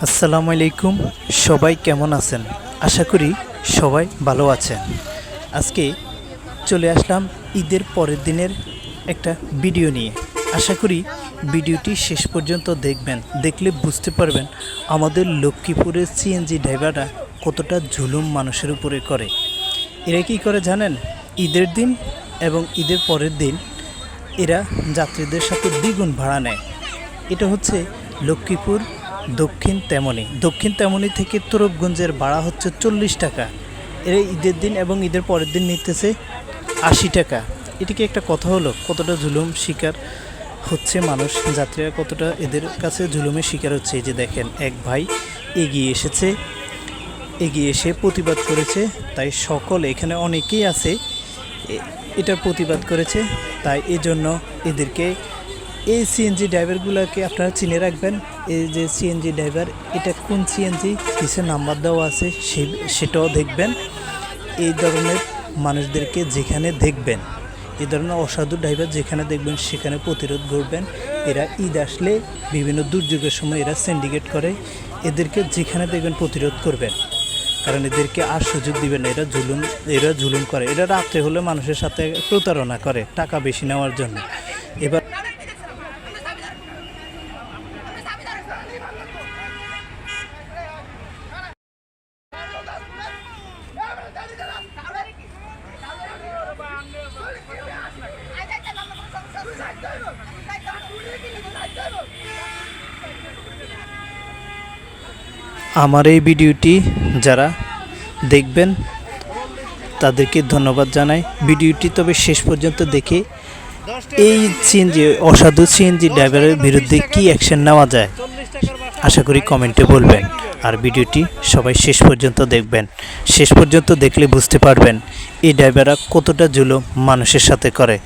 আসসালামু আলাইকুম, সবাই কেমন আছেন? আশা করি সবাই ভালো আছেন। আজকে চলে আসলাম ঈদের পরের দিনের একটা ভিডিও নিয়ে। আশা করি ভিডিওটি শেষ পর্যন্ত দেখবেন, দেখলে বুঝতে পারবেন আমাদের লক্ষ্মীপুরের সিএনজি ড্রাইভাররা কতটা জুলুম মানুষের উপরে করে। এরা কী করে জানেন? ঈদের দিন এবং ঈদের পরের দিন এরা যাত্রীদের সাথে দ্বিগুণ ভাড়া নেয়। এটা হচ্ছে লক্ষ্মীপুর দক্ষিণ তেমনি থেকে তরফগঞ্জের ভাড়া হচ্ছে 40 টাকা। এরা ঈদের দিন এবং ঈদের পরের দিন নিতেছে 80 টাকা। এটা কি একটা কথা হলো? কতটা জুলুম শিকার হচ্ছে মানুষ, যাত্রীরা কতটা এদের কাছে জুলুমের শিকার হচ্ছে। এই যে দেখেন, এক ভাই এগিয়ে এসে প্রতিবাদ করেছে। তাই সকলে এখানে অনেকেই আছে এটার প্রতিবাদ করেছে। তাই এজন্য এদেরকে, এই সিএনজি ড্রাইভারগুলোকে আপনারা চিনে রাখবেন। এই যে সিএনজি ড্রাইভার, এটা কোন সিএনজি, কিসের নাম্বার দেওয়া আছে সেটাও দেখবেন। এই ধরনের মানুষদেরকে যেখানে দেখবেন, এই ধরনের অসাধু ড্রাইভার যেখানে দেখবেন সেখানে প্রতিরোধ করবেন। এরা ঈদ আসলে বিভিন্ন দুর্যোগের সময় এরা সিন্ডিকেট করে, এদেরকে যেখানে দেখবেন প্রতিরোধ করবেন, কারণ এদেরকে আর সুযোগ দিবেন না। এরা জুলুম করে। এরা রাত্রে হলে মানুষের সাথে প্রতারণা করে টাকা বেশি নেওয়ার জন্য। এবার আমার এই ভিডিওটি যারা দেখবেন তাদেরকে ধন্যবাদ জানাই। ভিডিওটি তবে শেষ পর্যন্ত দেখে এই অসাধু সিএনজি ড্রাইভারের বিরুদ্ধে কি অ্যাকশন নেওয়া যায় আশা করি কমেন্টে বলবেন। আর ভিডিওটি সবাই শেষ পর্যন্ত দেখবেন। শেষ পর্যন্ত দেখলে বুঝতে পারবেন এই ড্রাইভাররা কতটা জুলুম মানুষের সাথে করে।